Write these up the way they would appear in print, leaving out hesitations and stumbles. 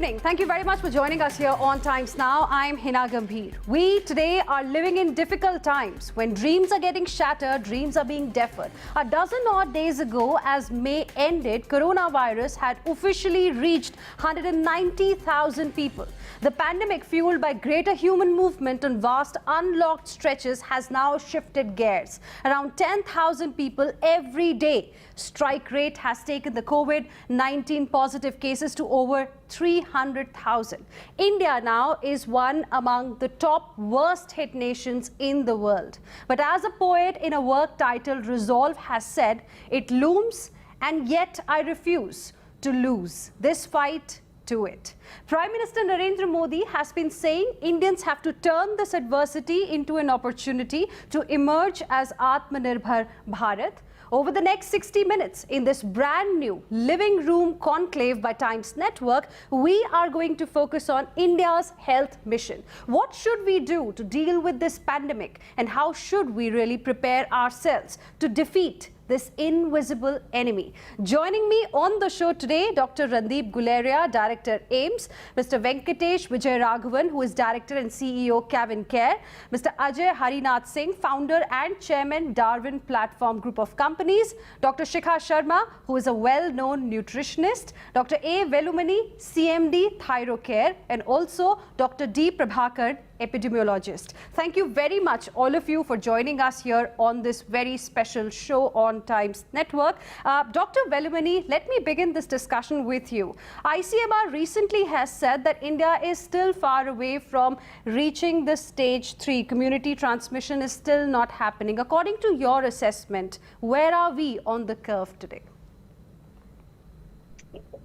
evening. Thank you very much for joining us here on Times Now. I'm Hina Gambhir. We today are living in difficult times when dreams are getting shattered, dreams are being deferred. A dozen odd days ago, as May ended, coronavirus had officially reached 190,000 people. The pandemic, fueled by greater human movement on vast unlocked stretches, has now shifted gears. Around 10,000 people every day. Strike rate has taken the COVID-19 positive cases to over 300,000. India now is one among the top worst hit nations in the world. But as a poet in a work titled Resolve has said, it looms and yet I refuse to lose this fight to it. Prime Minister Narendra Modi has been saying Indians have to turn this adversity into an opportunity to emerge as Atmanirbhar Bharat. Over the next 60 minutes in this brand new living room conclave by Times Network, we are going to focus on India's health mission. What should we do to deal with this pandemic, and how should we really prepare ourselves to defeat this invisible enemy? Joining me on the show today, Dr. Randeep Guleria, Director AIIMS, Mr. Venkatesh Vijay Raghavan, who is Director and CEO Kavin Care, Mr. Ajay Harinath Singh, Founder and Chairman Darwin Platform Group of Companies, Dr. Shikha Sharma, who is a well-known nutritionist, Dr. A. Velumani, CMD Thyrocare, and also Dr. D. Prabhakar, epidemiologist. Thank you very much, all of you, for joining us here on this very special show on Times Network. Dr. Velumani, let me begin this discussion with you. ICMR recently has said that India is still far away from reaching the stage 3. Community transmission is still not happening. According to your assessment, where are we on the curve today?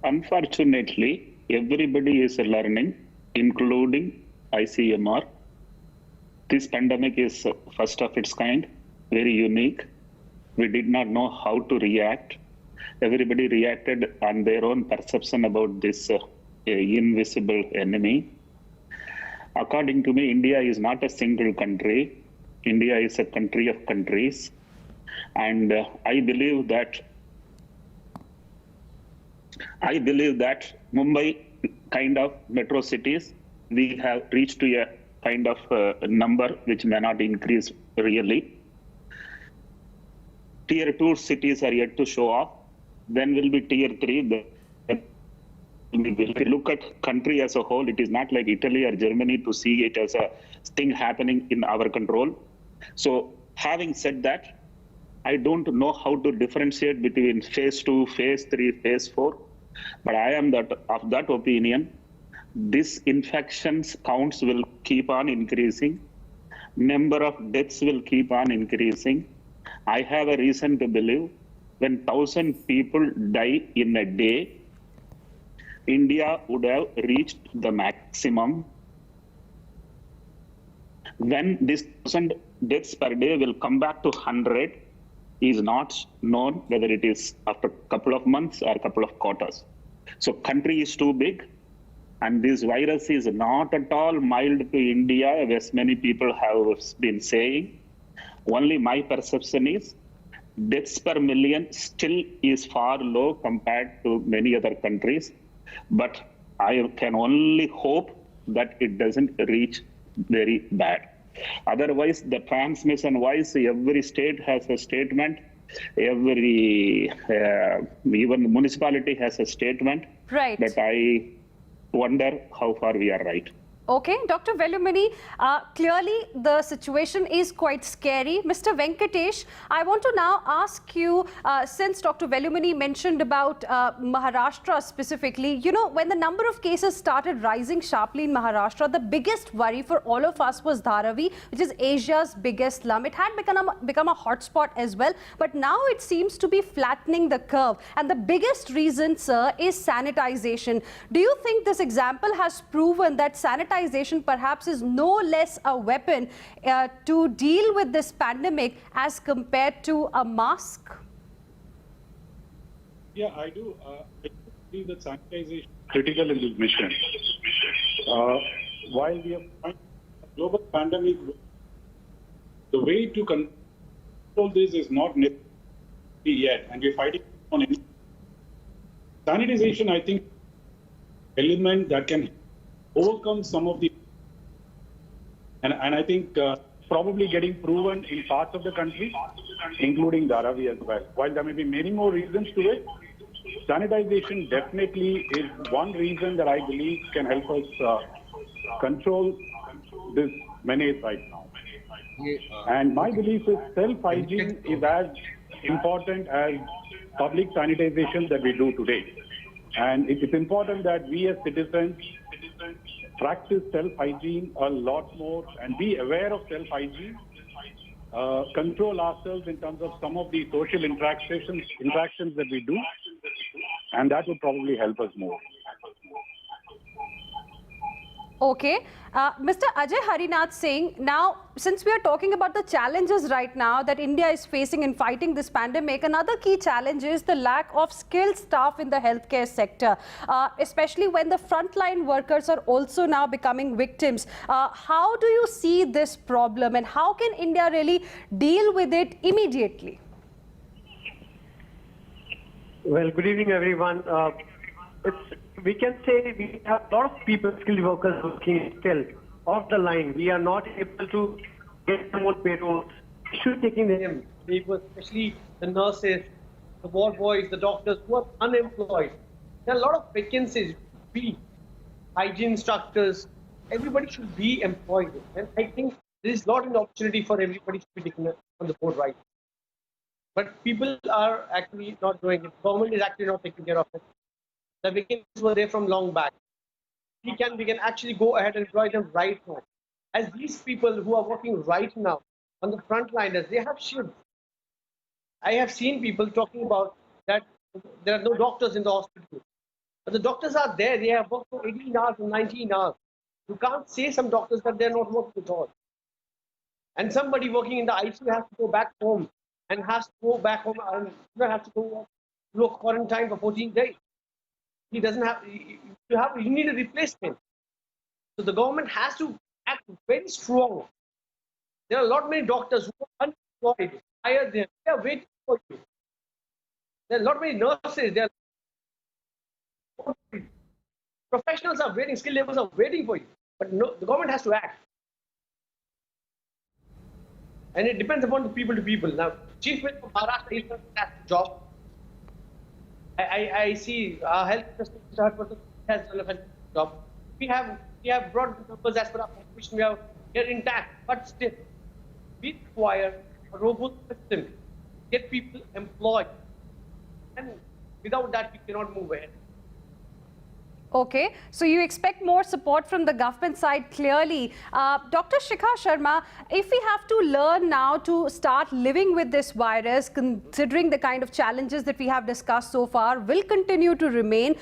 Unfortunately, everybody is learning, including ICMR. This pandemic is first of its kind, very unique. We did not know how to react. Everybody reacted on their own perception about this invisible enemy. According to me, India is not a single country. India is a country of countries. And I believe that Mumbai kind of metro cities, we have reached to a kind of number which may not increase really. Tier 2 cities are yet to show off. Then will be Tier 3. If you look at country as a whole, it is not like Italy or Germany to see it as a thing happening in our control. So having said that, I don't know how to differentiate between phase 2, phase 3, phase 4. But I am of that opinion. This infections counts will keep on increasing. Number of deaths will keep on increasing. I have a reason to believe when 1,000 people die in a day, India would have reached the maximum. When this 1,000 deaths per day will come back to 100 is not known, whether it is after a couple of months or a couple of quarters. So country is too big. And this virus is not at all mild to India, as many people have been saying. Only my perception is deaths per million still is far low compared to many other countries. But I can only hope that it doesn't reach very bad. Otherwise, the transmission-wise, every state has a statement. Every, even municipality has a statement. Right. But I wonder how far we are right. Okay, Dr. Velumani, clearly the situation is quite scary. Mr. Venkatesh, I want to now ask you, since Dr. Velumani mentioned about Maharashtra specifically, you know, when the number of cases started rising sharply in Maharashtra, the biggest worry for all of us was Dharavi, which is Asia's biggest slum. It had become a hotspot as well, but now it seems to be flattening the curve. And the biggest reason, sir, is sanitization. Do you think this example has proven that sanitization perhaps is no less a weapon to deal with this pandemic as compared to a mask? Yeah, I do. I believe that sanitization is critical in this mission. While we have a global pandemic, the way to control this is not necessary yet, and we're fighting on it. Sanitization, I think, element that can overcome some of the, and I think probably getting proven in parts of the country, including Dharavi as well. While there may be many more reasons to it, sanitization definitely is one reason that I believe can help us control this menace right now. And my belief is self-hygiene is as important as public sanitization that we do today. And it is important that we as citizens practice self-hygiene a lot more and be aware of self-hygiene, control ourselves in terms of some of the social interactions that we do, and that would probably help us more. Okay. Mr. Ajay Harinath Singh, now since we are talking about the challenges right now that India is facing in fighting this pandemic, another key challenge is the lack of skilled staff in the healthcare sector, especially when the frontline workers are also now becoming victims. How do you see this problem and how can India really deal with it immediately? Well, good evening, everyone. We can say we have a lot of people, skilled workers working still off the line. We are not able to get them on payrolls. We should taking them. People, especially the nurses, the ward boys, the doctors who are unemployed. There are a lot of vacancies. We, hygiene instructors, everybody should be employed. And I think there is not an opportunity for everybody to be taken on the board right. But people are actually not doing it. Government is actually not taking care of it. The vacancies were there from long back. We can actually go ahead and employ them right now. As these people who are working right now on the front liners, they have shifts. I have seen people talking about that there are no doctors in the hospital. But the doctors are there. They have worked for 18 hours and 19 hours. You can't say some doctors that they're not working at all. And somebody working in the ICU has to go back home and has to go back home and has to go to a quarantine for 14 days. He doesn't have, you need a replacement. So the government has to act very strong. There are a lot many doctors who are unemployed. Hire them. They are waiting for you. There are a lot many nurses. There are professionals are waiting. Skilled laborers are waiting for you. But no, the government has to act. And it depends upon the people to people. Now, Chief Minister of Maharashtra is doing that job. I see our health minister has done a fantastic job. We have brought the numbers as per our population. We are intact, but still, we require a robust system to get people employed, and without that, we cannot move ahead. Okay, so you expect more support from the government side clearly. Dr. Shikha Sharma, if we have to learn now to start living with this virus, considering the kind of challenges that we have discussed so far will continue to remain,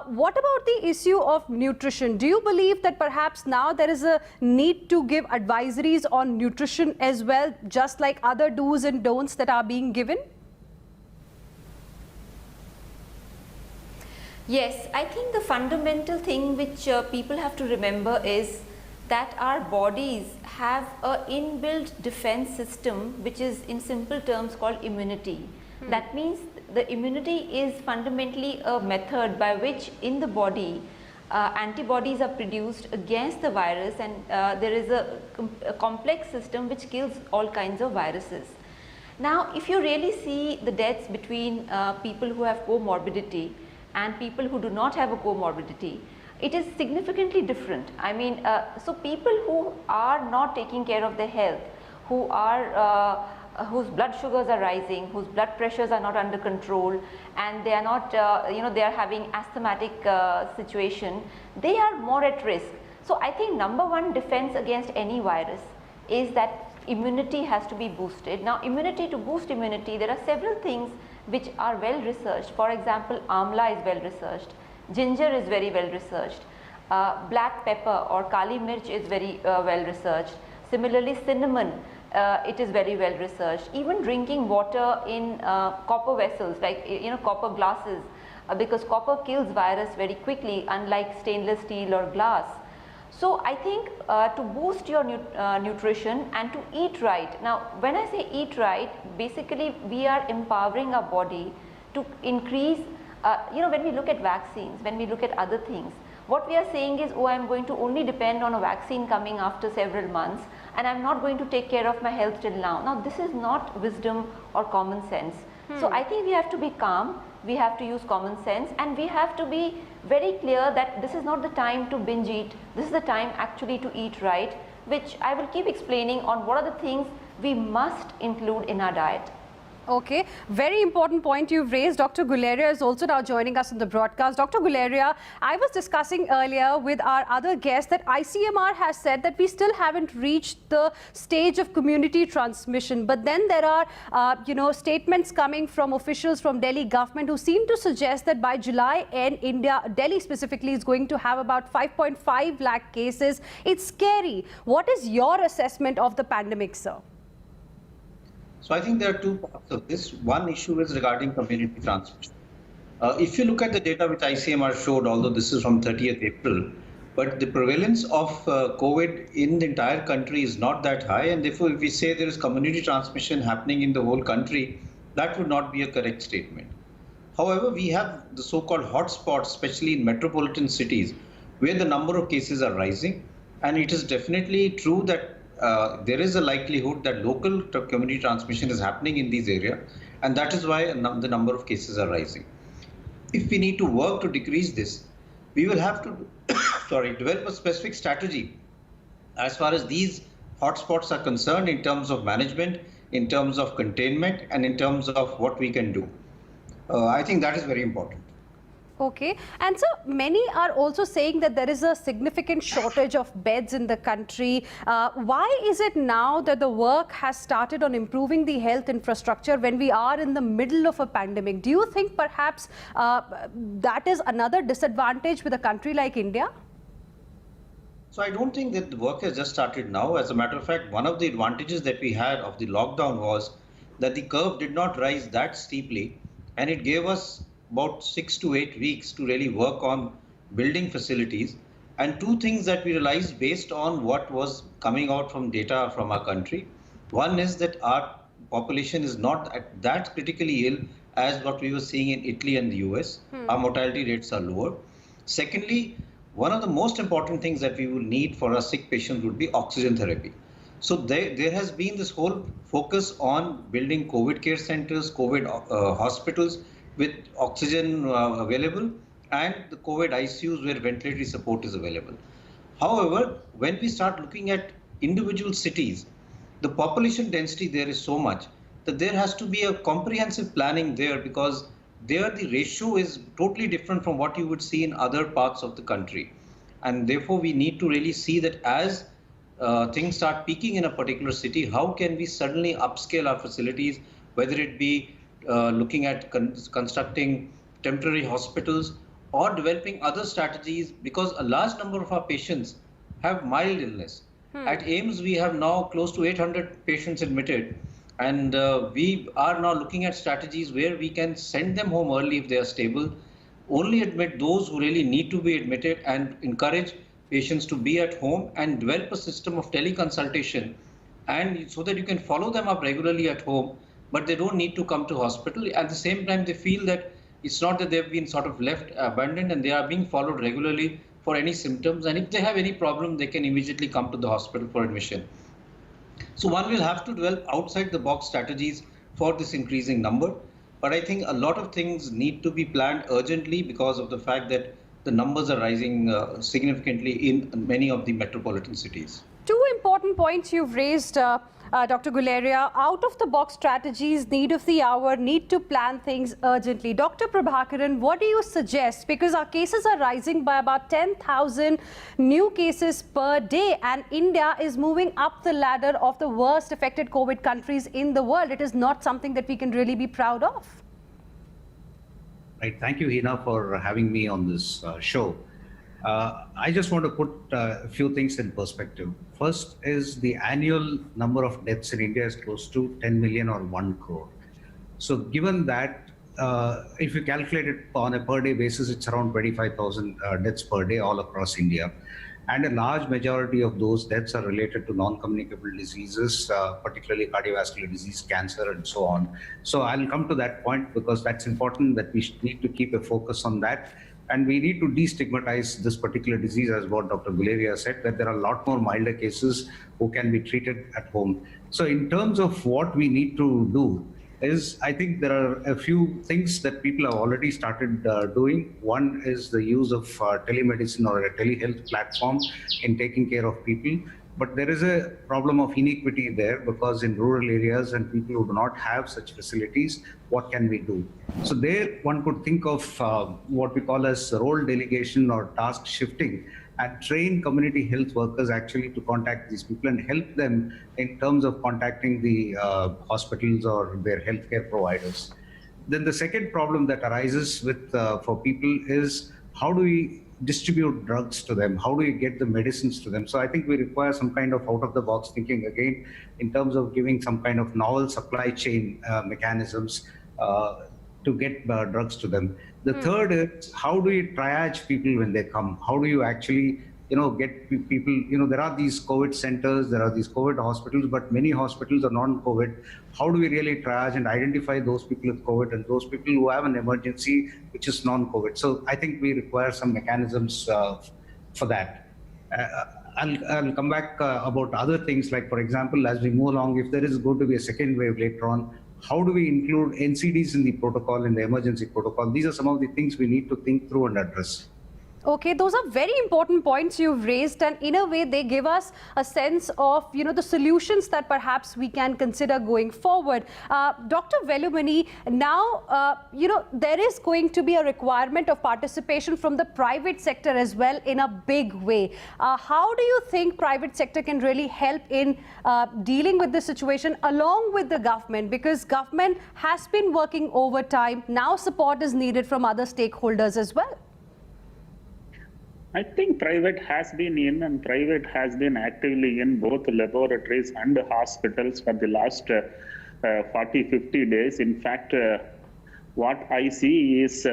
what about the issue of nutrition? Do you believe that perhaps now there is a need to give advisories on nutrition as well, just like other do's and don'ts that are being given? Yes, I think the fundamental thing which people have to remember is that our bodies have an inbuilt defense system which is in simple terms called immunity. That means the immunity is fundamentally a method by which in the body antibodies are produced against the virus, and there is a complex system which kills all kinds of viruses. Now, if you really see the deaths between people who have comorbidity and people who do not have a comorbidity, it is significantly different. I mean, so people who are not taking care of their health, who are whose blood sugars are rising, whose blood pressures are not under control, and they are not, they are having asthmatic situation, they are more at risk. So I think number one defense against any virus is that immunity has to be boosted. Now, to boost immunity, there are several things which are well researched. For example, amla is well researched, ginger is very well researched, black pepper or kali mirch is very well researched. Similarly, cinnamon, it is very well researched. Even drinking water in copper vessels, like copper glasses, because copper kills virus very quickly, unlike stainless steel or glass. So I think to boost your nutrition and to eat right. Now, when I say eat right, basically we are empowering our body to increase, when we look at vaccines, when we look at other things, what we are saying is, oh, I'm going to only depend on a vaccine coming after several months and I'm not going to take care of my health till now. Now, this is not wisdom or common sense. So I think we have to be calm, we have to use common sense, and we have to be very clear that this is not the time to binge eat, this is the time actually to eat right, which I will keep explaining on what are the things we must include in our diet. Okay, very important point you've raised. Dr. Guleria is also now joining us in the broadcast. Dr. Guleria, I was discussing earlier with our other guest that ICMR has said that we still haven't reached the stage of community transmission. But then there are, statements coming from officials from Delhi government who seem to suggest that by July end, Delhi specifically, is going to have about 5.5 lakh cases. It's scary. What is your assessment of the pandemic, sir? So I think there are two parts of this. One issue is regarding community transmission. If you look at the data which ICMR showed, although this is from 30th April, but the prevalence of COVID in the entire country is not that high. And therefore, if we say there is community transmission happening in the whole country, that would not be a correct statement. However, we have the so-called hotspots, especially in metropolitan cities, where the number of cases are rising. And it is definitely true that there is a likelihood that local community transmission is happening in these areas, and that is why the number of cases are rising. If we need to work to decrease this, we will have to develop a specific strategy as far as these hotspots are concerned in terms of management, in terms of containment, and in terms of what we can do. I think that is very important. Okay, and so many are also saying that there is a significant shortage of beds in the country. Why is it now that the work has started on improving the health infrastructure when we are in the middle of a pandemic? Do you think perhaps that is another disadvantage with a country like India? So I don't think that the work has just started now. As a matter of fact, one of the advantages that we had of the lockdown was that the curve did not rise that steeply, and it gave us about 6 to 8 weeks to really work on building facilities. And two things that we realized based on what was coming out from data from our country. One is that our population is not that critically ill as what we were seeing in Italy and the US. Our mortality rates are lower. Secondly, one of the most important things that we will need for our sick patients would be oxygen therapy. So there has been this whole focus on building COVID care centers, COVID hospitals, with oxygen available, and the COVID ICUs where ventilatory support is available. However, when we start looking at individual cities, the population density there is so much that there has to be a comprehensive planning there, because there the ratio is totally different from what you would see in other parts of the country. And therefore, we need to really see that as things start peaking in a particular city, how can we suddenly upscale our facilities, whether it be looking at constructing temporary hospitals or developing other strategies, because a large number of our patients have mild illness. At AIIMS, we have now close to 800 patients admitted, and we are now looking at strategies where we can send them home early if they are stable, only admit those who really need to be admitted, and encourage patients to be at home and develop a system of teleconsultation, and so that you can follow them up regularly at home, but they don't need to come to hospital. At the same time, they feel that it's not that they've been sort of left abandoned, and they are being followed regularly for any symptoms. And if they have any problem, they can immediately come to the hospital for admission. So one will have to develop outside the box strategies for this increasing number. But I think a lot of things need to be planned urgently because of the fact that the numbers are rising significantly in many of the metropolitan cities. Two important points you've raised, Dr. Guleria. Out of the box strategies, need of the hour, need to plan things urgently. Dr. Prabhakaran, what do you suggest? Because our cases are rising by about 10,000 new cases per day, and India is moving up the ladder of the worst affected COVID countries in the world. It is not something that we can really be proud of. Right. Thank you, Hina, for having me on this show. I just want to put a few things in perspective. First is the annual number of deaths in India is close to 10 million or 1 crore. So given that, if you calculate it on a per day basis, it's around 25,000 deaths per day all across India. And a large majority of those deaths are related to non-communicable diseases, particularly cardiovascular disease, cancer, and so on. So I'll come to that point because that's important, that we need to keep a focus on that. And we need to destigmatize this particular disease, as what Dr. Guleria said, that there are a lot more milder cases who can be treated at home. So in terms of what we need to do is, I think there are a few things that people have already started doing. One is the use of telemedicine or a telehealth platform in taking care of people. But there is a problem of inequity there, because in rural areas and people who do not have such facilities, what can we do? So there one could think of what we call as role delegation or task shifting, and train community health workers actually to contact these people and help them in terms of contacting the hospitals or their healthcare providers. Then the second problem that arises with for people is, how do we distribute drugs to them? How do you get the medicines to them? So I think we require some kind of out-of-the-box thinking again in terms of giving some kind of novel supply chain mechanisms to get drugs to them. The third is, how do you triage people when they come? How do you actually, get people, there are these COVID centers, there are these COVID hospitals, but many hospitals are non-COVID. How do we really triage and identify those people with COVID and those people who have an emergency which is non-COVID? So I think we require some mechanisms for that. I'll come back about other things, like, for example, as we move along, if there is going to be a second wave later on, how do we include NCDs in the protocol, in the emergency protocol? These are some of the things we need to think through and address. Okay, those are very important points you've raised, and in a way they give us a sense of, the solutions that perhaps we can consider going forward. Dr. Velumani, now, there is going to be a requirement of participation from the private sector as well in a big way. How do you think private sector can really help in dealing with this situation along with the government? Because government has been working overtime. Now support is needed from other stakeholders as well. I think private has been in, and private has been actively in both laboratories and hospitals for the last 40, 50 days. In fact, what I see is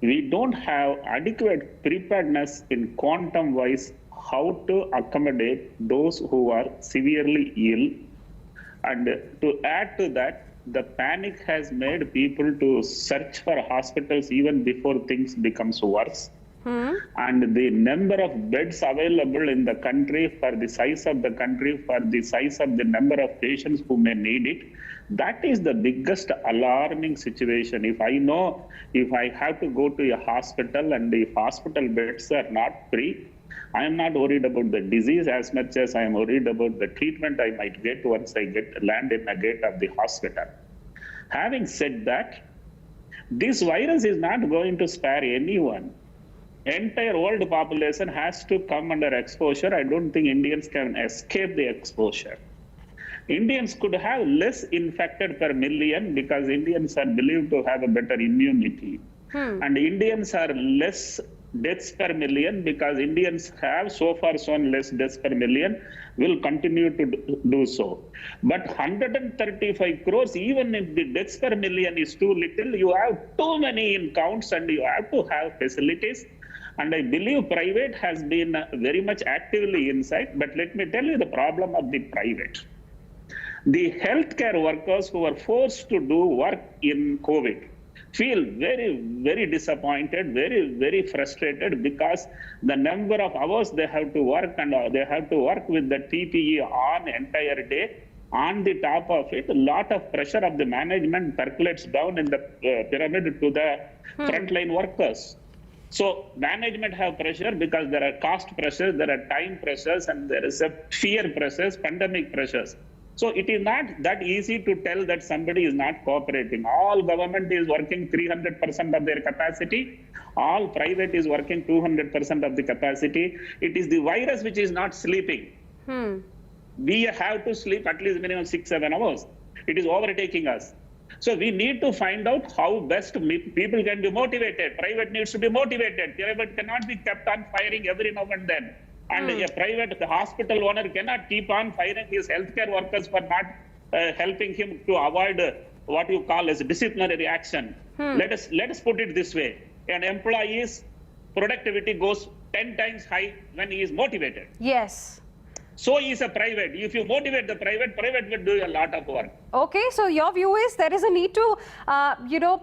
we don't have adequate preparedness in quantum wise how to accommodate those who are severely ill. And to add to that, the panic has made people to search for hospitals even before things becomes worse. And the number of beds available in the country, for the size of the country, for the size of the number of patients who may need it, that is the biggest alarming situation. If I know, if I have to go to a hospital and the hospital beds are not free, I am not worried about the disease as much as I am worried about the treatment I might get once I land in the gate of the hospital. Having said that, this virus is not going to spare anyone. Entire world population has to come under exposure. I don't think Indians can escape the exposure. Indians could have less infected per million because Indians are believed to have a better immunity. And Indians are less deaths per million because Indians have so far shown less deaths per million, will continue to do so. But 135 crores, even if the deaths per million is too little, you have too many in counts and you have to have facilities. And I believe private has been very much actively inside. But let me tell you the problem of the private. The healthcare workers who are forced to do work in COVID feel very, very disappointed, very, very frustrated because the number of hours they have to work, and they have to work with the PPE on entire day. On the top of it, a lot of pressure of the management percolates down in the pyramid to the frontline workers. So management have pressure because there are cost pressures, there are time pressures, and there is a fear pressures, pandemic pressures. So it is not that easy to tell that somebody is not cooperating. All government is working 300% of their capacity. All private is working 200% of the capacity. It is the virus which is not sleeping. We have to sleep at least minimum 6-7 hours. It is overtaking us. So we need to find out how best people can be motivated. Private needs to be motivated. Private cannot be kept on firing every now and then. And a private hospital owner cannot keep on firing his healthcare workers for not helping him to avoid what you call as disciplinary action. Let us put it this way. An employee's productivity goes 10 times high when he is motivated. Yes. So is a private. If you motivate the private will do a lot of work. Okay, so your view is there is a need to,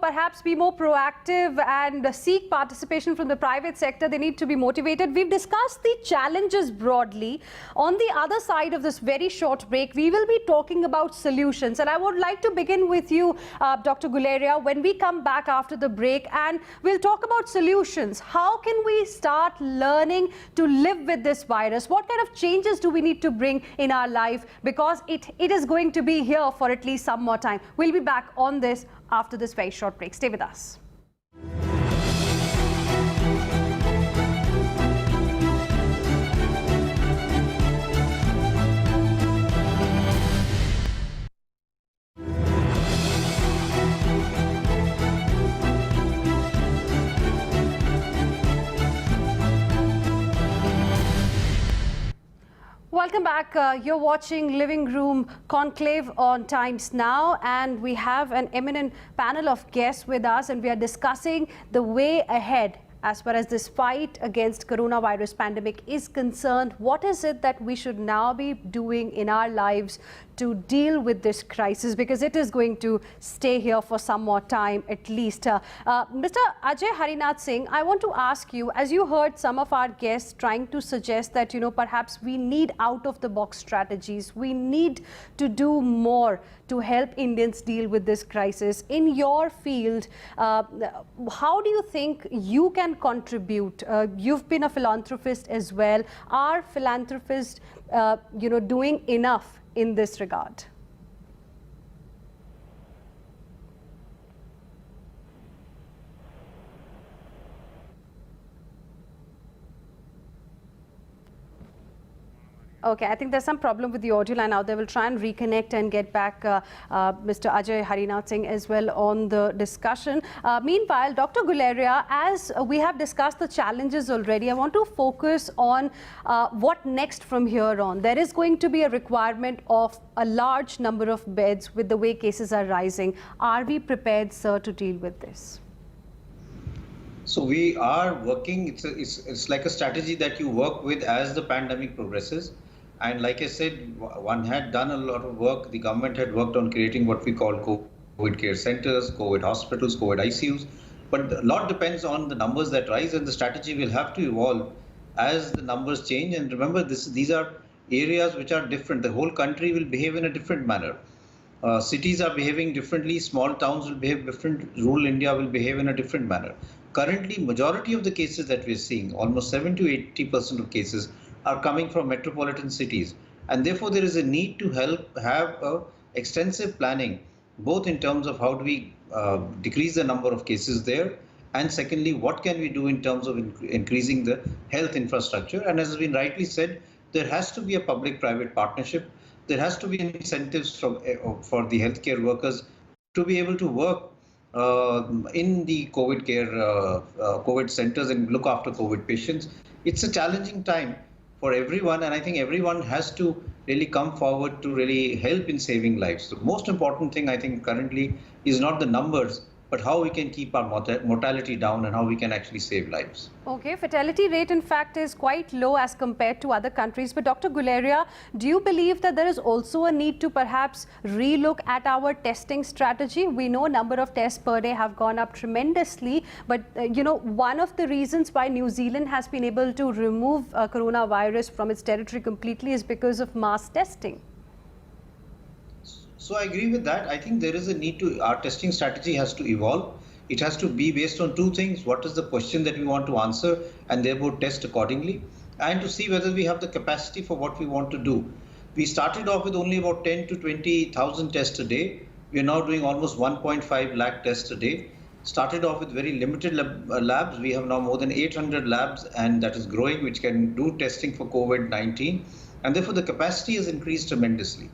perhaps be more proactive and seek participation from the private sector. They need to be motivated. We've discussed the challenges broadly. On the other side of this very short break, we will be talking about solutions. And I would like to begin with you, Dr. Guleria, when we come back after the break, and we'll talk about solutions. How can we start learning to live with this virus? What kind of changes do we need to bring in our life? Because it is going to be here for at least some more time. We'll be back on this after this very short break. Stay with us. Welcome back. You're watching Living Room Conclave on Times Now, and we have an eminent panel of guests with us, and we are discussing the way ahead as far as this fight against coronavirus pandemic is concerned. What is it that we should now be doing in our lives to deal with this crisis, because it is going to stay here for some more time at least. Mr. Ajay Harinath Singh, I want to ask you, as you heard some of our guests trying to suggest that, perhaps we need out-of-the-box strategies, we need to do more to help Indians deal with this crisis. In your field, how do you think you can contribute? You've been a philanthropist as well. Are philanthropists, doing enough in this regard? Okay, I think there's some problem with the audio line out there. We'll try and reconnect and get back Mr. Ajay Harinath Singh as well on the discussion. Meanwhile, Dr. Guleria, as we have discussed the challenges already, I want to focus on what next from here on. There is going to be a requirement of a large number of beds with the way cases are rising. Are we prepared, sir, to deal with this? So we are working, it's like a strategy that you work with as the pandemic progresses. And like I said, one had done a lot of work. The government had worked on creating what we call COVID care centers, COVID hospitals, COVID ICUs. But a lot depends on the numbers that rise, and the strategy will have to evolve as the numbers change. And remember, these are areas which are different. The whole country will behave in a different manner. Cities are behaving differently, small towns will behave different, rural India will behave in a different manner. Currently, majority of the cases that we're seeing, almost 70 to 80% of cases, are coming from metropolitan cities. And therefore, there is a need to have extensive planning, both in terms of how do we decrease the number of cases there, and secondly, what can we do in terms of increasing the health infrastructure. And as has been rightly said, there has to be a public-private partnership. There has to be incentives for the healthcare workers to be able to work in the COVID care, COVID centers and look after COVID patients. It's a challenging time for everyone, and I think everyone has to really come forward to really help in saving lives. The most important thing I think currently is not the numbers, but how we can keep our mortality down and how we can actually save lives. Okay, fatality rate in fact is quite low as compared to other countries. But Dr. Guleria, do you believe that there is also a need to perhaps relook at our testing strategy? We know number of tests per day have gone up tremendously, but one of the reasons why New Zealand has been able to remove coronavirus from its territory completely is because of mass testing. So I agree with that. I think there is a need to, our testing strategy has to evolve. It has to be based on two things. What is the question that we want to answer, and therefore test accordingly, and to see whether we have the capacity for what we want to do. We started off with only about 10 to 20,000 tests a day. We are now doing almost 1.5 lakh tests a day. Started off with very limited labs. We have now more than 800 labs, and that is growing, which can do testing for COVID-19. And therefore the capacity has increased tremendously.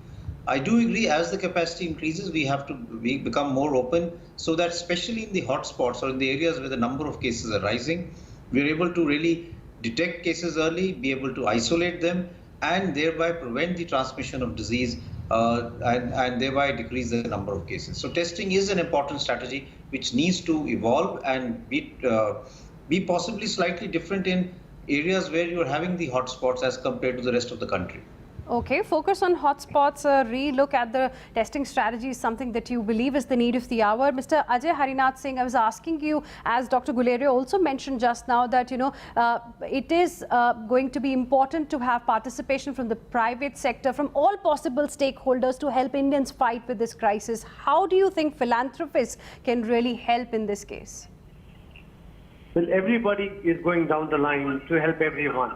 I do agree, as the capacity increases, we have to become more open, so that especially in the hotspots or in the areas where the number of cases are rising, we're able to really detect cases early, be able to isolate them, and thereby prevent the transmission of disease and thereby decrease the number of cases. So testing is an important strategy which needs to evolve and be possibly slightly different in areas where you're having the hotspots as compared to the rest of the country. Okay, focus on hotspots, re-look at the testing strategy is something that you believe is the need of the hour. Mr. Ajay Harinath Singh, I was asking you, as Dr. Guleria also mentioned just now, that, it is going to be important to have participation from the private sector, from all possible stakeholders to help Indians fight with this crisis. How do you think philanthropists can really help in this case? Well, everybody is going down the line to help everyone.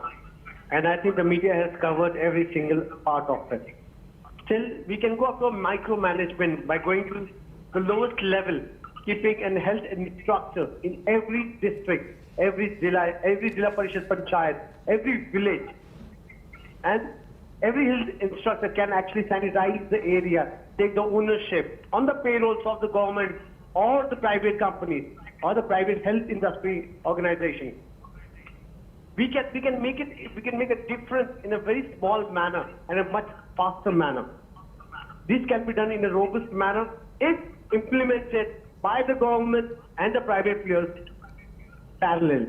And I think the media has covered every single part of it. Still, we can go up to micromanagement by going to the lowest level, keeping a health instructor in every district, every Zilla Parishad Panchayat, every village. And every health instructor can actually sanitize the area, take the ownership on the payrolls of the government or the private companies or the private health industry organization. We can make a difference in a very small manner and a much faster manner. This can be done in a robust manner if implemented by the government and the private players parallel.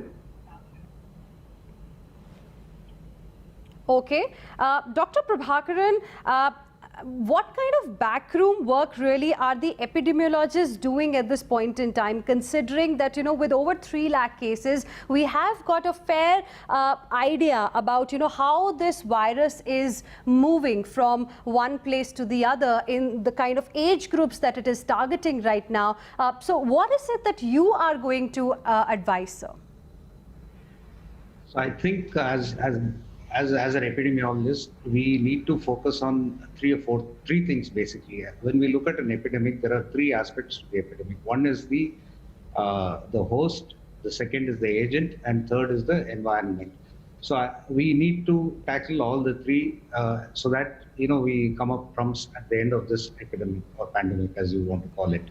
Okay. Dr. Prabhakaran, what kind of backroom work really are the epidemiologists doing at this point in time, considering that, with over 3 lakh cases, we have got a fair idea about, how this virus is moving from one place to the other in the kind of age groups that it is targeting right now. So what is it that you are going to advise, sir? So I think as an epidemiologist, we need to focus on three things basically. When we look at an epidemic, there are 3 aspects to the epidemic. One is the host, the second is the agent, and third is the environment. So we need to tackle all the 3 so that we come up trumps at the end of this epidemic or pandemic, as you want to call it.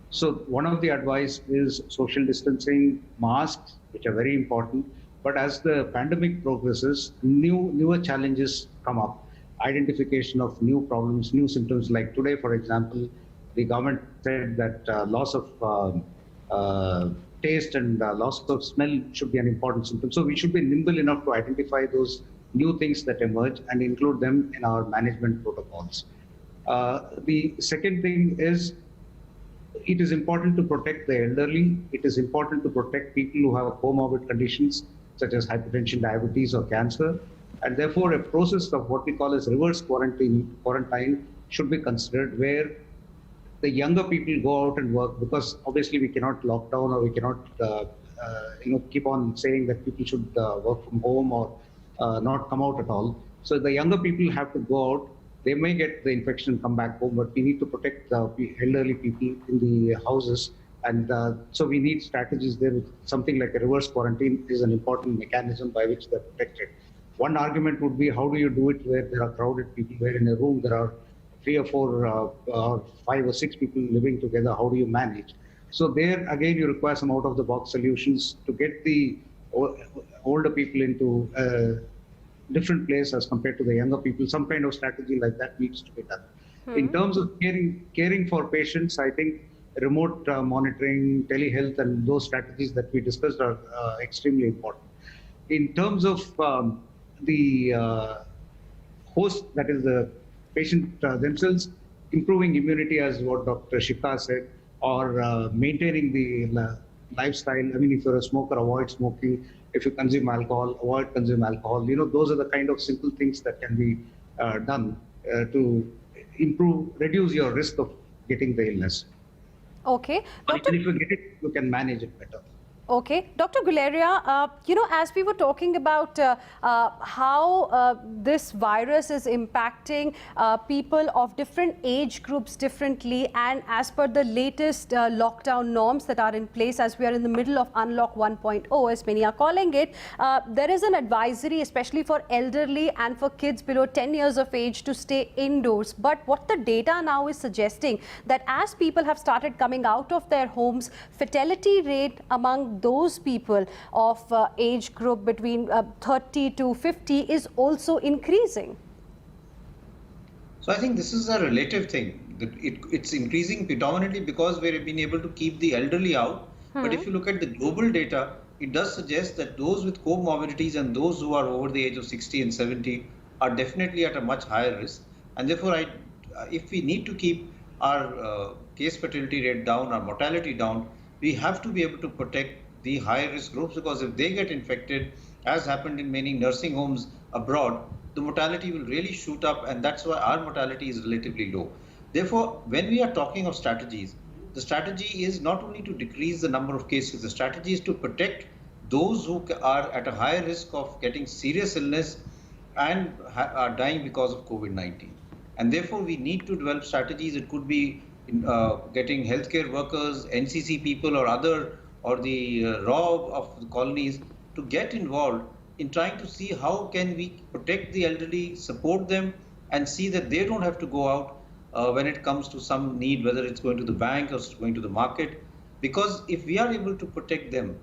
So one of the advice is social distancing, masks, which are very important. But as the pandemic progresses, newer challenges come up. Identification of new problems, new symptoms. Like today, for example, the government said that loss of taste and loss of smell should be an important symptom. So we should be nimble enough to identify those new things that emerge and include them in our management protocols. The second thing is, it is important to protect the elderly. It is important to protect people who have comorbid conditions, such as hypertension, diabetes, or cancer. And therefore, a process of what we call as reverse quarantine should be considered, where the younger people go out and work, because obviously we cannot lock down, or we cannot keep on saying that people should work from home or not come out at all. So the younger people have to go out. They may get the infection and come back home, but we need to protect the elderly people in the houses. And so we need strategies there. Something like a reverse quarantine is an important mechanism by which they're protected. One argument would be, how do you do it where there are crowded people, where in a room there are 3 or 4 or 5 or 6 people living together? How do you manage? So there again, you require some out-of-the-box solutions to get the older people into a different place as compared to the younger people. Some kind of strategy like that needs to be done. In terms of caring for patients, I think remote monitoring, telehealth, and those strategies that we discussed are extremely important. In terms of the host, that is the patient themselves, improving immunity, as what Dr. Shikha said, or maintaining the lifestyle. I mean, if you're a smoker, avoid smoking. If you consume alcohol, avoid consume alcohol. Those are the kind of simple things that can be done to reduce your risk of getting the illness. Okay. Dr. If you get it, you can manage it better. Okay. Dr. Guleria, as we were talking about how this virus is impacting people of different age groups differently, and as per the latest lockdown norms that are in place, as we are in the middle of Unlock 1.0, as many are calling it, there is an advisory, especially for elderly and for kids below 10 years of age, to stay indoors. But what the data now is suggesting, that as people have started coming out of their homes, fatality rate among those people of age group between 30 to 50 is also increasing. So I think this is a relative thing. It's increasing predominantly because we've been able to keep the elderly out. But if you look at the global data, it does suggest that those with comorbidities and those who are over the age of 60 and 70 are definitely at a much higher risk. And therefore, if we need to keep our case fatality rate down, our mortality down, we have to be able to protect the higher risk groups, because if they get infected, as happened in many nursing homes abroad, the mortality will really shoot up, and that's why our mortality is relatively low. Therefore, when we are talking of strategies, the strategy is not only to decrease the number of cases, the strategy is to protect those who are at a higher risk of getting serious illness and are dying because of COVID-19. And therefore, we need to develop strategies. It could be getting healthcare workers, NCC people, or the RAW of the colonies to get involved in trying to see how can we protect the elderly, support them, and see that they don't have to go out when it comes to some need, whether it's going to the bank or it's going to the market. Because if we are able to protect them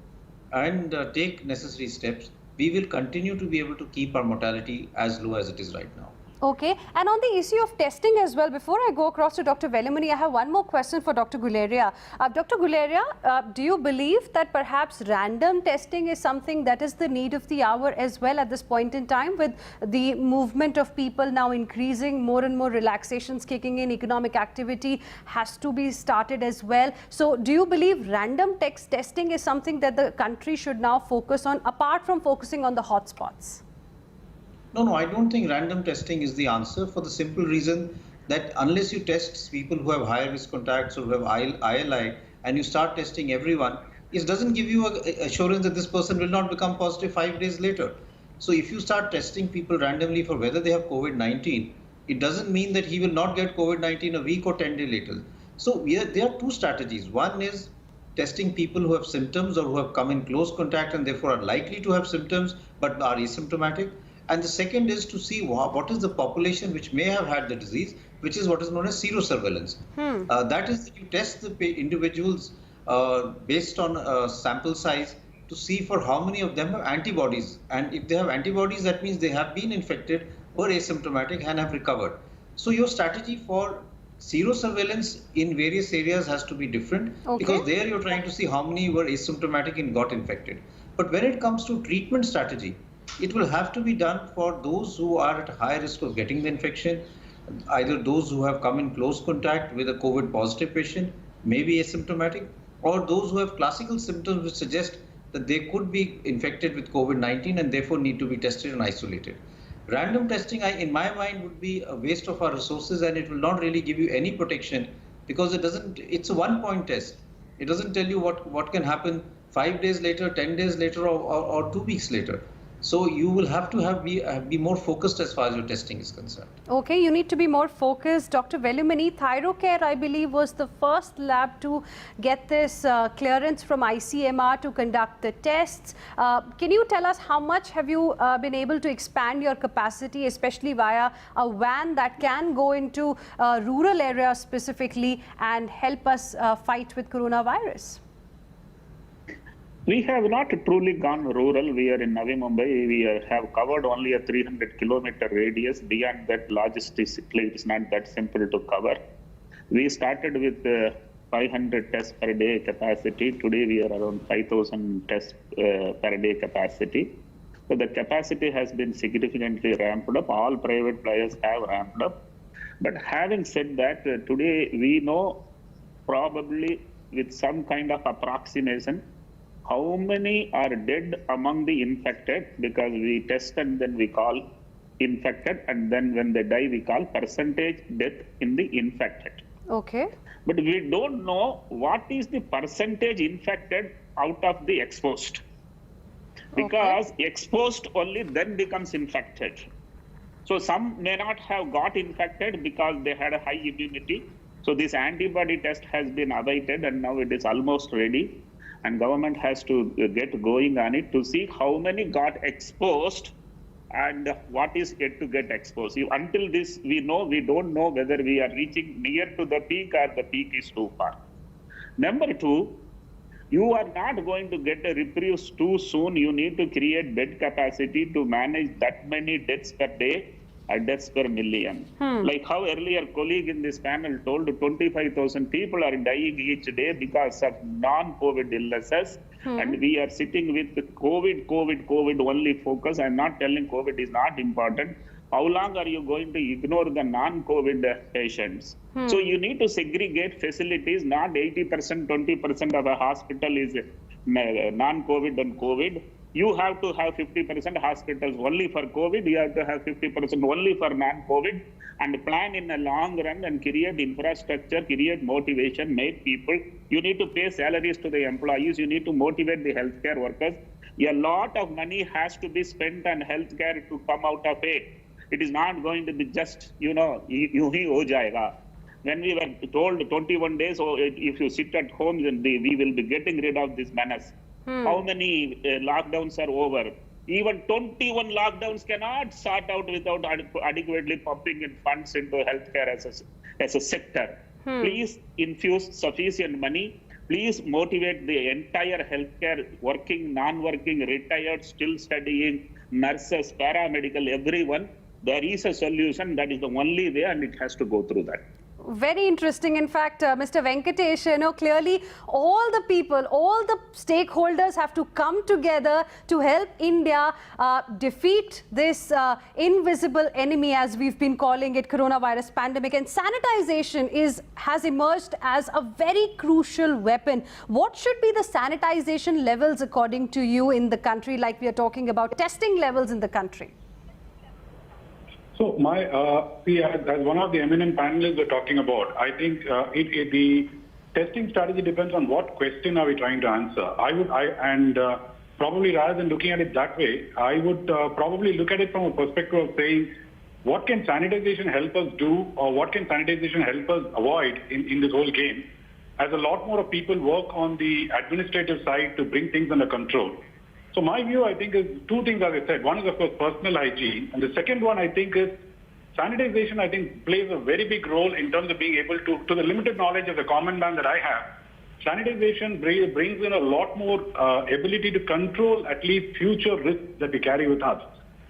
and take necessary steps, we will continue to be able to keep our mortality as low as it is right now. Okay, and on the issue of testing as well, before I go across to Dr. Vellamani, I have one more question for Dr. Guleria. Dr. Guleria, do you believe that perhaps random testing is something that is the need of the hour as well at this point in time, with the movement of people now increasing, more and more relaxations kicking in, economic activity has to be started as well? So do you believe random testing is something that the country should now focus on, apart from focusing on the hotspots? No, I don't think random testing is the answer, for the simple reason that unless you test people who have higher risk contacts or who have ILI and you start testing everyone, it doesn't give you an assurance that this person will not become positive 5 days later. So if you start testing people randomly for whether they have COVID-19, it doesn't mean that he will not get COVID-19 a week or 10 days later. So there are two strategies. One is testing people who have symptoms or who have come in close contact and therefore are likely to have symptoms but are asymptomatic. And the second is to see what is the population which may have had the disease, which is what is known as serosurveillance. That is, you test the individuals based on sample size to see for how many of them have antibodies. And if they have antibodies, that means they have been infected or asymptomatic and have recovered. So your strategy for serosurveillance in various areas has to be different, because there you're trying to see how many were asymptomatic and got infected. But when it comes to treatment strategy, it will have to be done for those who are at high risk of getting the infection, either those who have come in close contact with a COVID positive patient, maybe asymptomatic, or those who have classical symptoms which suggest that they could be infected with COVID-19 and therefore need to be tested and isolated. Random testing, in my mind, would be a waste of our resources, and it will not really give you any protection, because it's a one-point test. It doesn't tell you what can happen 5 days later, 10 days later, or 2 weeks later. So you will have to be more focused as far as your testing is concerned. Okay, you need to be more focused. Dr. Vellamani, ThyroCare, I believe, was the first lab to get this clearance from ICMR to conduct the tests. Can you tell us how much have you been able to expand your capacity, especially via a van that can go into rural areas specifically and help us fight with coronavirus? We have not truly gone rural. We are in Navi Mumbai. We have covered only a 300-kilometer radius. Beyond that, logistically, it's not that simple to cover. We started with 500 tests per day capacity. Today, we are around 5,000 tests per day capacity. So the capacity has been significantly ramped up. All private players have ramped up. But having said that, today we know probably with some kind of approximation how many are dead among the infected, because we test and then we call infected, and then when they die we call percentage death in the infected. Okay. But we don't know what is the percentage infected out of the exposed, because exposed only then becomes infected. So some may not have got infected because they had a high immunity. So this antibody test has been awaited and now it is almost ready. And government has to get going on it to see how many got exposed and what is yet to get exposed. Until this, we don't know whether we are reaching near to the peak or the peak is too far. Number two, you are not going to get a reprieve too soon. You need to create bed capacity to manage that many deaths per day, deaths per million. Like how earlier colleague in this panel told, 25,000 people are dying each day because of non-COVID illnesses. And we are sitting with COVID only focus. I'm not telling COVID is not important, How long are you going to ignore the non-COVID patients? So you need to segregate facilities, not 80%, 20% of a hospital is non-COVID and COVID. You have to have 50% hospitals only for COVID. You have to have 50% only for non-COVID, and plan in a long run and create infrastructure, create motivation, make people. You need to pay salaries to the employees. You need to motivate the healthcare workers. A lot of money has to be spent on healthcare to come out of it. It is not going to be just, यूं ही हो जाएगा. When we were told 21 days, if you sit at home, then we will be getting rid of this menace. How many lockdowns are over? Even 21 lockdowns cannot sort out without adequately pumping in funds into healthcare as a sector. Please infuse sufficient money. Please motivate the entire healthcare, working, non-working, retired, still studying, nurses, paramedical, everyone. There is a solution. That is the only way, and it has to go through that. Very interesting. In fact, Mr. Venkatesh, clearly all the people, all the stakeholders have to come together to help India defeat this invisible enemy, as we've been calling it, coronavirus pandemic. And sanitization has emerged as a very crucial weapon. What should be the sanitization levels according to you in the country, like we are talking about testing levels in the country? So as one of the eminent panelists were talking about, I think the testing strategy depends on what question are we trying to answer. Probably rather than looking at it that way, I would probably look at it from a perspective of saying, what can sanitization help us do, or what can sanitization help us avoid in this whole game? As a lot more of people work on the administrative side to bring things under control. So my view, I think, is two things, as I said. One is, of course, personal hygiene. And the second one, I think, is sanitization, I think, plays a very big role in terms of being able to the limited knowledge of the common man that I have, sanitization brings in a lot more ability to control at least future risks that we carry with us.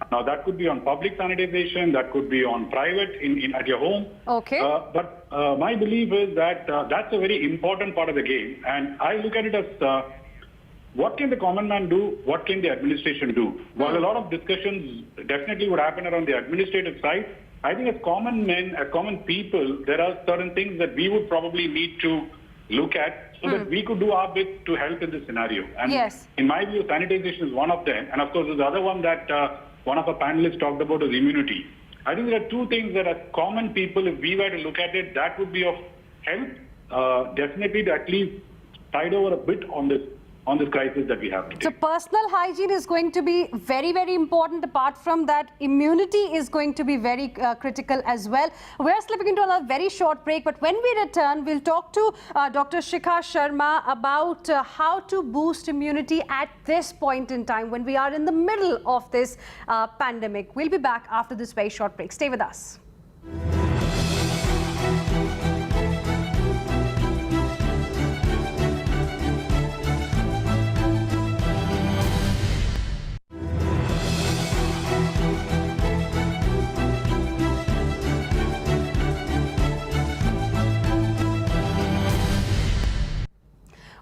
Now, that could be on public sanitization, that could be on private, at your home. Okay. But my belief is that that's a very important part of the game. And I look at it as what can the common man do? What can the administration do? While a lot of discussions definitely would happen around the administrative side, I think as common men, as common people, there are certain things that we would probably need to look at so that we could do our bit to help in this scenario. And in my view, sanitization is one of them. And of course, there's the other one that one of our panelists talked about is immunity. I think there are two things that as common people, if we were to look at it, that would be of help, definitely to at least tide over a bit on this crisis that we have today. So personal hygiene is going to be very, very important. Apart from that, immunity is going to be very critical as well. We're slipping into a very short break, but when we return, we'll talk to Dr. Shikha Sharma about how to boost immunity at this point in time when we are in the middle of this pandemic. We'll be back after this very short break. Stay with us.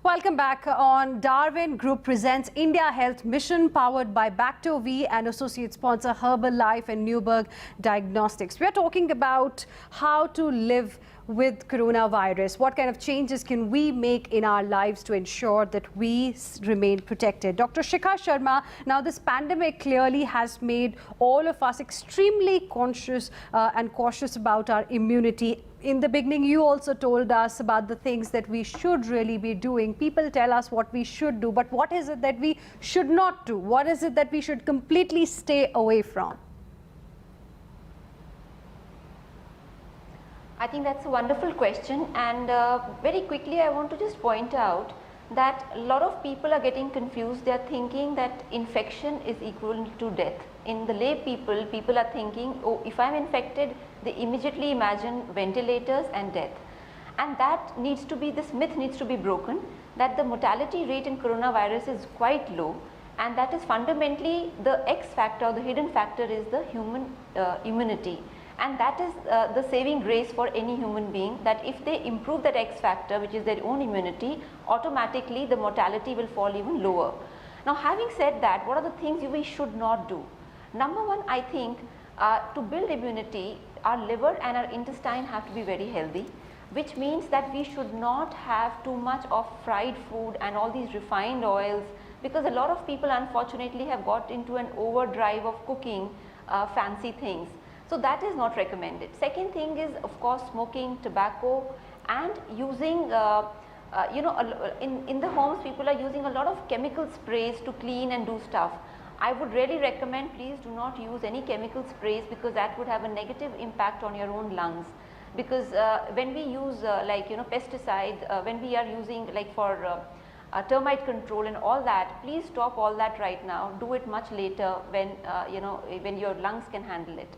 Welcome back on Darwin Group presents India Health Mission, powered by Bacto-V and associate sponsor Herbalife and Newberg Diagnostics. We are talking about how to live with coronavirus. What kind of changes can we make in our lives to ensure that we remain protected? Dr. Shikha Sharma, now this pandemic clearly has made all of us extremely conscious and cautious about our immunity. In the beginning, you also told us about the things that we should really be doing. People tell us what we should do, but what is it that we should not do? What is it that we should completely stay away from? I think that's a wonderful question, and very quickly I want to just point out that a lot of people are getting confused. They are thinking that infection is equal to death. In the lay people are thinking, oh, if I'm infected, they immediately imagine ventilators and death. And that needs to be, this myth needs to be broken, that the mortality rate in coronavirus is quite low, and that is fundamentally the X factor, the hidden factor is the human immunity. And that is the saving grace for any human being, that if they improve that X factor, which is their own immunity, automatically the mortality will fall even lower. Now, having said that, what are the things we should not do? Number one, I think To build immunity, our liver and our intestine have to be very healthy, which means that we should not have too much of fried food and all these refined oils, because a lot of people unfortunately have got into an overdrive of cooking fancy things. So that is not recommended. Second thing is, of course, smoking, tobacco, and using in the homes people are using a lot of chemical sprays to clean and do stuff. I would really recommend, please do not use any chemical sprays, because that would have a negative impact on your own lungs. Because when we use pesticides, when we are using like for termite control and all that, please stop all that right now. Do it much later when when your lungs can handle it.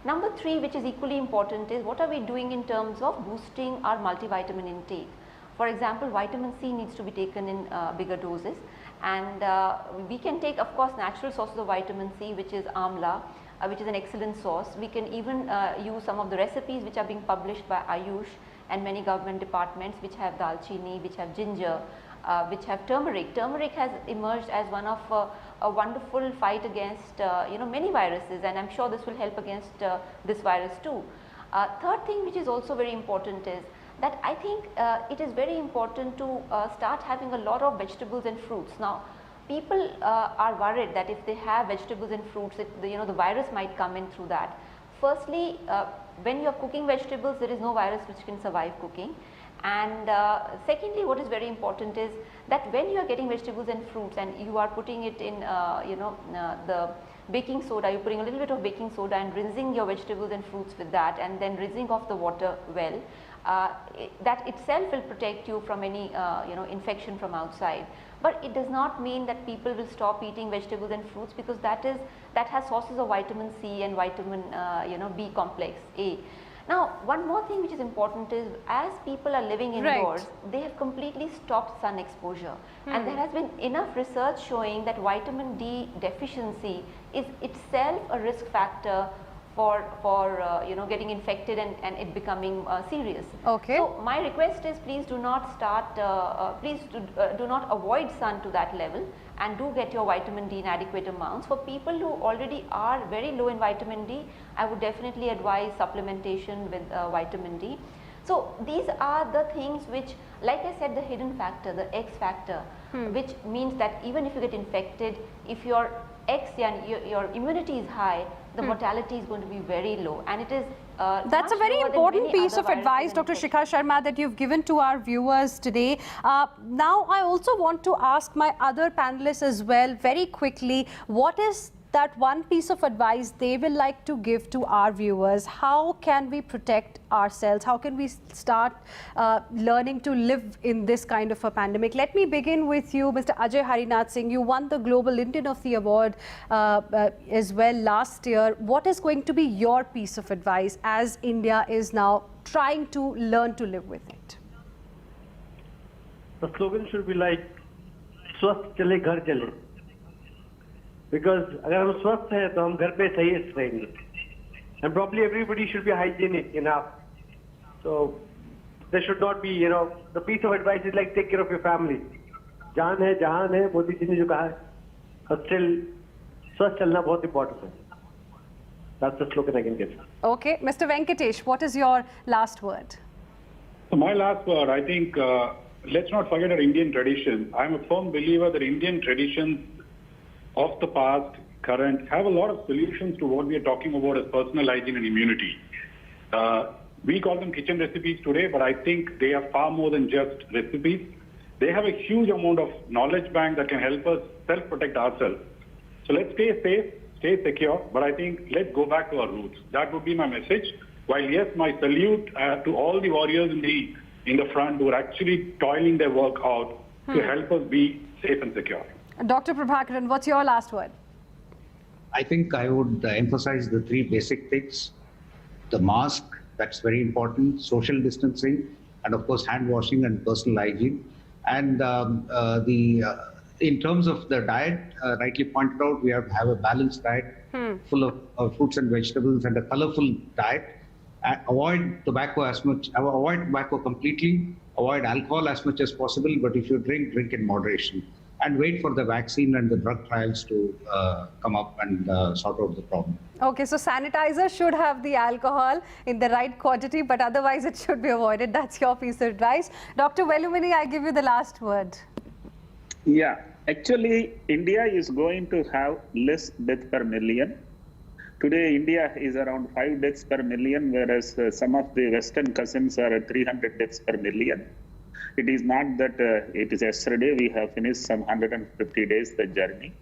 Number 3, which is equally important, is what are we doing in terms of boosting our multivitamin intake. For example, vitamin C needs to be taken in bigger doses, and we can take, of course, natural sources of vitamin C, which is amla, which is an excellent source. We can even use some of the recipes which are being published by Ayush and many government departments, which have dalchini, which have ginger, which have turmeric. Turmeric has emerged as one of a wonderful fight against many viruses, and I'm sure this will help against this virus too. Third thing which is also very important is that I think it is very important to start having a lot of vegetables and fruits. Now, people are worried that if they have vegetables and fruits, the virus might come in through that. Firstly, when you are cooking vegetables, there is no virus which can survive cooking. And secondly, what is very important is that when you are getting vegetables and fruits and you are putting it in the baking soda, you're putting a little bit of baking soda and rinsing your vegetables and fruits with that, and then rinsing off the water well, that itself will protect you from any infection from outside. But it does not mean that people will stop eating vegetables and fruits, because that has sources of vitamin C and vitamin B complex A. Now, one more thing which is important is, as people are living indoors, they have completely stopped sun exposure, and there has been enough research showing that vitamin D deficiency is itself a risk factor for getting infected and it becoming serious. Okay. So my request is, please do not start, do not avoid sun to that level, and do get your vitamin D in adequate amounts. For people who already are very low in vitamin D, I would definitely advise supplementation with vitamin D. So these are the things which, like I said, the hidden factor, the X factor, which means that even if you get infected, if your your immunity is high, the mortality is going to be very low, and it is that's a very important piece of advice, Dr. Shikha Sharma, that you've given to our viewers today. Now, I also want to ask my other panelists as well, very quickly, what is that one piece of advice they will like to give to our viewers? How can we protect ourselves? How can we start learning to live in this kind of a pandemic? Let me begin with you, Mr. Ajay Harinath Singh. You won the Global Indian of the Award as well last year. What is going to be your piece of advice as India is now trying to learn to live with it? The slogan should be like, "Swasth chale, ghar chale." Because अगर हम स्वस्थ हैं तो हम घर पे सही रहेंगे. And probably everybody should be hygienic enough. So there should not be, the piece of advice is like, take care of your family. जान है, जहान है, मोदी जी ने जो कहा है, but still स्वस्थ चलना बहुत important है. That's the slogan I can give. Okay, Mr. Venkatesh, what is your last word? So my last word, I think, let's not forget our Indian traditions. I'm a firm believer that Indian traditions of the past, current, have a lot of solutions to what we are talking about as personal hygiene and immunity. We call them kitchen recipes today, but I think they are far more than just recipes. They have a huge amount of knowledge bank that can help us self-protect ourselves. So let's stay safe, stay secure, but I think let's go back to our roots. That would be my message. While yes, my salute to all the warriors in the front who are actually toiling their work out to help us be safe and secure. Dr. Prabhakaran, what's your last word? I think I would emphasize the three basic things. The mask, that's very important, social distancing, and of course hand washing and personal hygiene. And in terms of the diet, rightly pointed out, we have to have a balanced diet full of fruits and vegetables and a colorful diet. Avoid tobacco avoid tobacco completely, avoid alcohol as much as possible, but if you drink in moderation. and wait for the vaccine and the drug trials to come up and sort out the problem. Okay, so sanitizer should have the alcohol in the right quantity, but otherwise it should be avoided. That's your piece of advice. Dr. Velumini, I give you the last word. Yeah, actually, India is going to have less death per million. Today, India is around 5 deaths per million, whereas some of the Western cousins are at 300 deaths per million. It is not that it is yesterday, we have finished some 150 days the journey.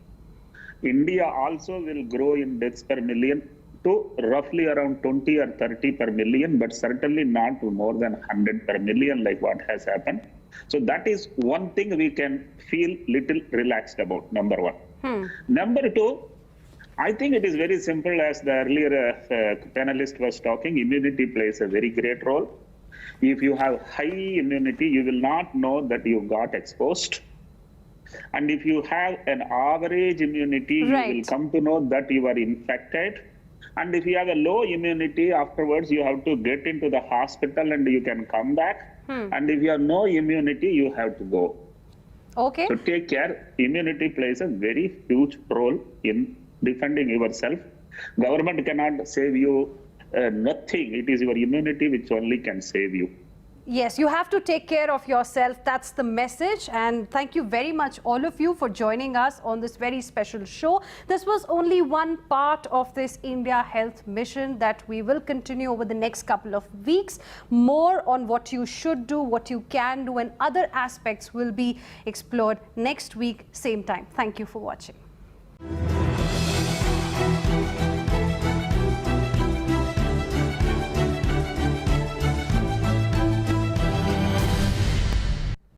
India also will grow in deaths per million to roughly around 20 or 30 per million, but certainly not more than 100 per million like what has happened. So that is one thing we can feel little relaxed about, number one. Number two, I think it is very simple, as the earlier panelist was talking, immunity plays a very great role. If you have high immunity, you will not know that you got exposed. And if you have an average immunity, you will come to know that you are infected. And if you have a low immunity, afterwards you have to get into the hospital and you can come back. And if you have no immunity, you have to go. Okay. So take care. Immunity plays a very huge role in defending yourself. Government cannot save you nothing. It is your immunity which only can save you. Yes, you have to take care of yourself. That's the message. And thank you very much, all of you, for joining us on this very special show. This was only one part of this India Health Mission that we will continue over the next couple of weeks. More on what you should do, what you can do, and other aspects will be explored next week, same time. Thank you for watching.